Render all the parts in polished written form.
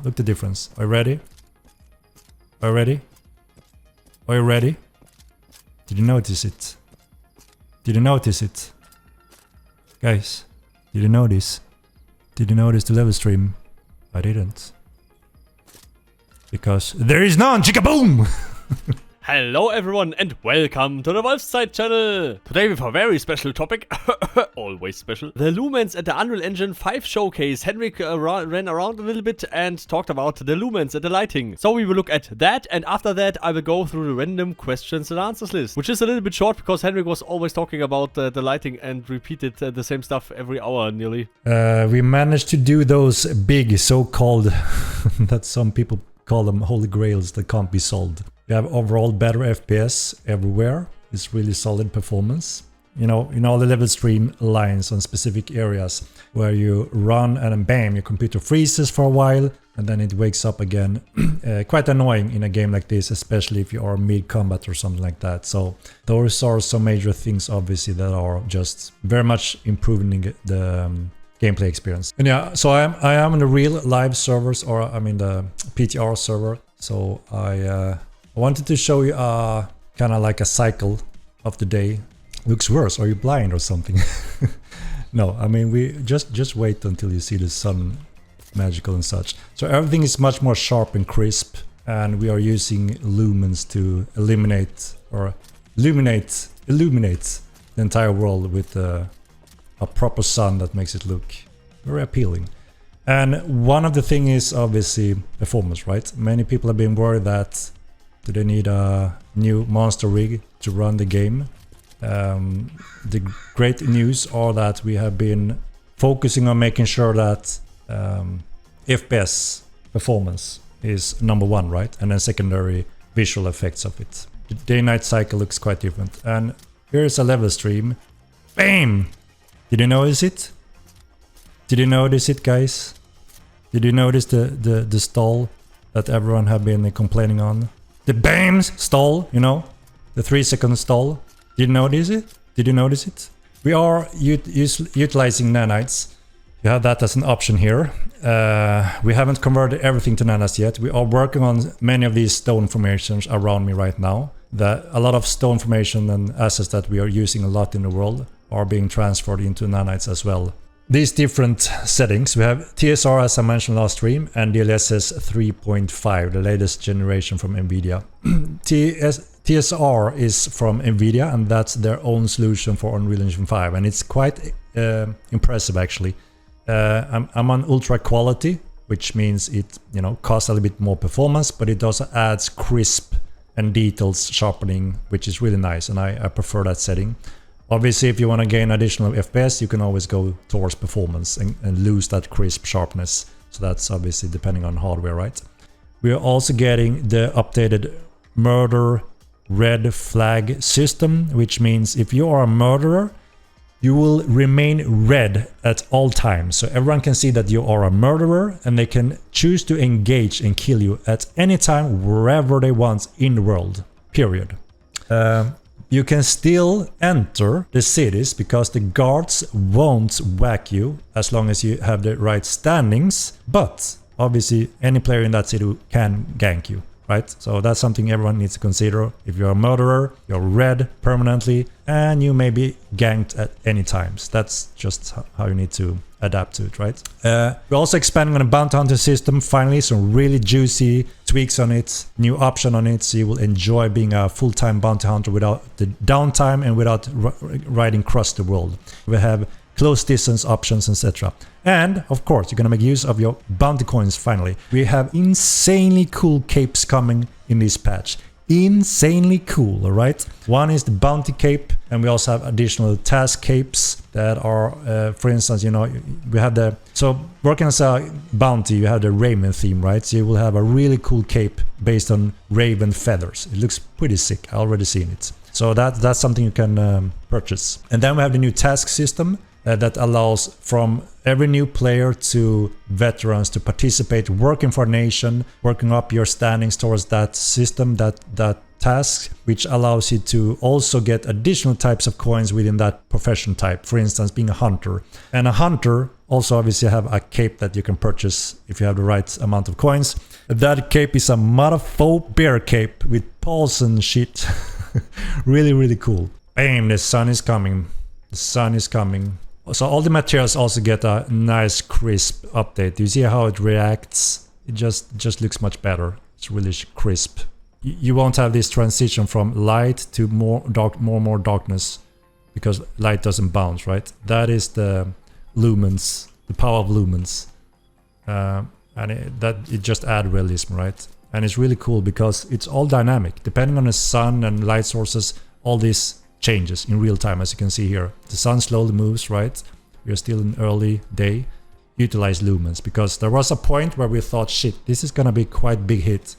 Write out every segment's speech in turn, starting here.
Look the difference. Are you ready? Are you ready? Are you ready? Did you notice it? Did you notice it? Guys, did you notice? Did you notice the level stream? I didn't. Because there is none! Chicka-boom! Hello everyone and welcome to the Wolfszeit channel! Today we have a very special topic, always special. The Lumens at the Unreal Engine 5 showcase. Henrik ran around a little bit and talked about the Lumens and the lighting. So we will look at that, and after that I will go through the random questions and answers list. Which is a little bit short because Henrik was always talking about the lighting and repeated the same stuff every hour nearly. We managed to do those big so-called, that some people call them holy grails that can't be solved. We have overall better FPS everywhere. It's really solid performance. You know the level stream lines on specific areas where you run and then bam, your computer freezes for a while and then it wakes up again. Quite annoying in a game like this, especially if you are mid-combat or something like that. So those are some major things obviously that are just very much improving the gameplay experience. And yeah, so I am in the real live servers, or I'm in the PTR server. So I wanted to show you kind of like a cycle of the day. Looks worse. Are you blind or something? No, I mean, we just wait until you see the sun magical and such. So everything is much more sharp and crisp, and we are using lumens to illuminate the entire world with a proper sun that makes it look very appealing. And one of the things is obviously performance, right? Many people have been worried that do they need a new monster rig to run the game? The great news are that we have been focusing on making sure that FPS performance is #1, right? And then secondary visual effects of it. The day-night cycle looks quite different. And here's a level stream. Bam! Did you notice it? Did you notice it, guys? Did you notice the stall that everyone have been complaining on? The BAMS stall, you know, the 3-second stall. Did you notice it? Did you notice it? We are utilizing nanites. You have that as an option here. We haven't converted everything to nanites yet. We are working on many of these stone formations around me right now. A lot of stone formation and assets that we are using a lot in the world are being transferred into nanites as well. These different settings, we have TSR as I mentioned last stream, and DLSS 3.5, the latest generation from NVIDIA. TSR is from NVIDIA, and that's their own solution for Unreal Engine 5, and it's quite impressive actually. I'm on ultra quality, which means it costs a little bit more performance, but it also adds crisp and details sharpening, which is really nice, and I prefer that setting. Obviously, if you want to gain additional FPS, you can always go towards performance and lose that crisp sharpness. So that's obviously depending on hardware, right? We are also getting the updated murder red flag system, which means if you are a murderer, you will remain red at all times. So everyone can see that you are a murderer and they can choose to engage and kill you at any time, wherever they want in the world, period. You can still enter the cities because the guards won't whack you as long as you have the right standings, but obviously any player in that city can gank you, right? So that's something everyone needs to consider. If you're a murderer, you're red permanently and you may be ganked at any times. That's just how you need to adapt to it, right? We're also expanding on a bounty hunter system. Finally, some really juicy tweaks on it, new option on it, so you will enjoy being a full-time bounty hunter without the downtime and without riding across the world. We have close distance options, etc. And of course, you're gonna make use of your bounty coins finally. We have insanely cool capes coming in this patch. Insanely cool, all right? One is the bounty cape, and we also have additional task capes that are, for instance, we have so working as a bounty, you have the raven theme, right? So you will have a really cool cape based on raven feathers. It looks pretty sick. I already seen it. So that's something you can purchase. And then we have the new task system that allows from every new player to veterans to participate, working for a nation, working up your standings towards that system, that tasks, which allows you to also get additional types of coins within that profession type. For instance, being a hunter. And a hunter also obviously have a cape that you can purchase if you have the right amount of coins. That cape is a motherfucker bear cape with paws and shit. Really, really cool. Bam, the sun is coming. The sun is coming. So all the materials also get a nice crisp update. You see how it reacts? It just looks much better. It's really crisp. You won't have this transition from light to more darkness, because light doesn't bounce, right? That is the lumens, the power of lumens. And it just adds realism, right? And it's really cool because it's all dynamic. Depending on the sun and light sources, all this changes in real time, as you can see here. The sun slowly moves, right? We are still in early day. Utilize lumens, because there was a point where we thought, shit, this is gonna be quite big hit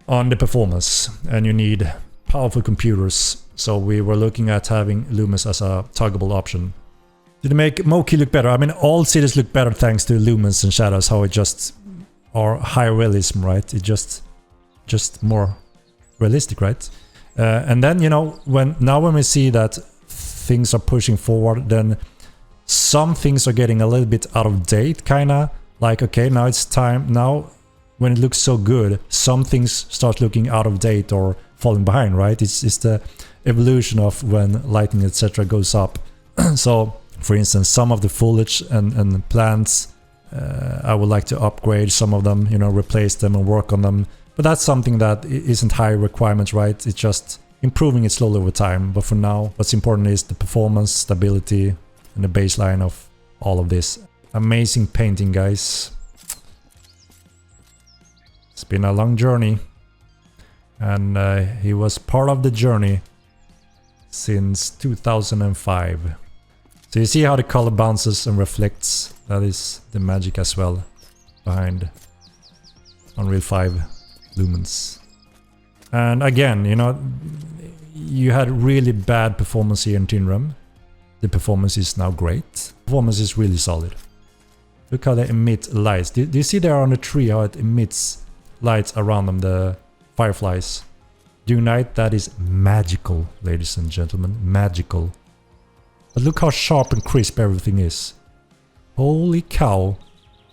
on the performance, and you need powerful computers. So we were looking at having lumens as a toggable option. Did it make Moki look better? I mean, all cities look better thanks to lumens and shadows, how it just are high realism, right? It just more realistic, right? And then, you know, when we see that things are pushing forward, then some things are getting a little bit out of date, kinda. Like, okay, now it's time. Now, when it looks so good, some things start looking out of date or falling behind, right? It's the evolution of when lighting, etc. goes up. So, for instance, some of the foliage and plants, I would like to upgrade some of them, you know, replace them and work on them. But that's something that isn't high requirements, right? It's just improving it slowly over time. But for now, what's important is the performance, stability, and the baseline of all of this. Amazing painting, guys. It's been a long journey. And he was part of the journey since 2005. So you see how the color bounces and reflects. That is the magic as well behind Unreal 5 Lumens. And again, you know, you had really bad performance here in Tinram. The performance is now great. Performance is really solid. Look how they emit lights. Do you see there on the tree how it emits lights around them, the fireflies? During night, that is magical, ladies and gentlemen. Magical. But look how sharp and crisp everything is. Holy cow.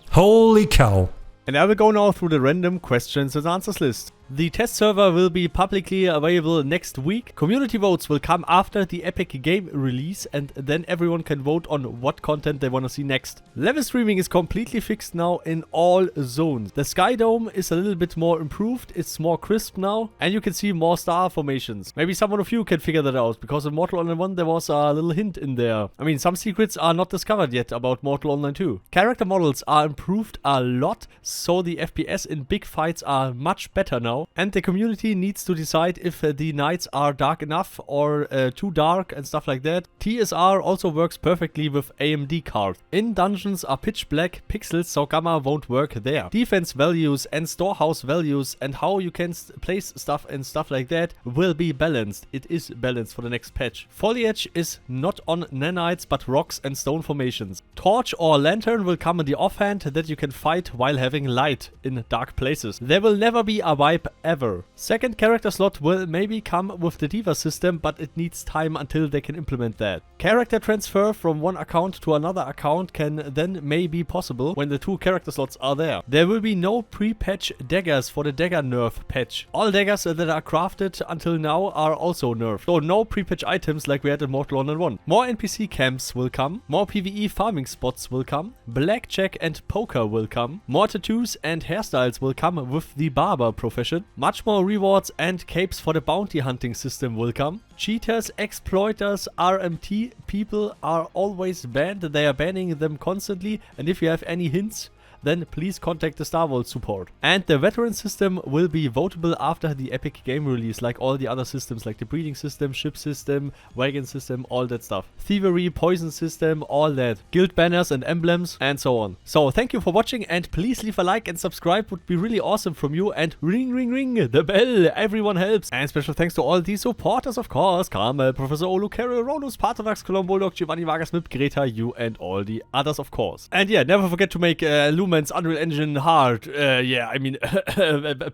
Holy cow. And I will go now through the random questions and answers list. The test server will be publicly available next week. Community votes will come after the Epic game release, and then everyone can vote on what content they want to see next. Level streaming is completely fixed now in all zones. The Sky Dome is a little bit more improved, it's more crisp now, and you can see more star formations. Maybe someone of you can figure that out, because in Mortal Online 1 there was a little hint in there. I mean, some secrets are not discovered yet about Mortal Online 2. Character models are improved a lot, so the FPS in big fights are much better now. And the community needs to decide if the nights are dark enough or too dark and stuff like that. TSR also works perfectly with AMD cards. In dungeons are pitch black pixels, so gamma won't work there. Defense values and storehouse values and how you can place stuff and stuff like that will be balanced. It is balanced for the next patch. Foliage is not on nanites but rocks and stone formations. Torch or lantern will come in the offhand that you can fight while having light in dark places. There will never be a wipe ever. Second character slot will maybe come with the Diva system, but it needs time until they can implement that. Character transfer from one account to another account can then may be possible when the two character slots are there. There will be no pre-patch daggers for the dagger nerf patch. All daggers that are crafted until now are also nerfed. So no pre-patch items like we had in Mortal Online 1. More NPC camps will come. More PvE farming spots will come. Blackjack and poker will come. More tattoos and hairstyles will come with the barber profession. Much more rewards and capes for the bounty hunting system will come. Cheaters, exploiters, RMT people are always banned. They are banning them constantly, and if you have any hints, then please contact the Star Vault support. And the veteran system will be votable after the Epic game release, like all the other systems, like the breeding system, ship system, wagon system, all that stuff. Thievery, poison system, all that. Guild banners and emblems, and so on. So thank you for watching, and please leave a like and subscribe, would be really awesome from you. And ring, ring, ring the bell, everyone helps. And special thanks to all the supporters, of course. Carmel, Professor Lukario, Rhonus, Paarthurnax, Cologne, Bulldog, Giovanni, Vargas, Greta, you, and all the others, of course. And yeah, never forget to make Lumens Lumens Unreal Engine hard. Yeah, I mean,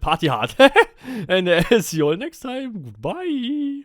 party hard. And see you all next time. Goodbye.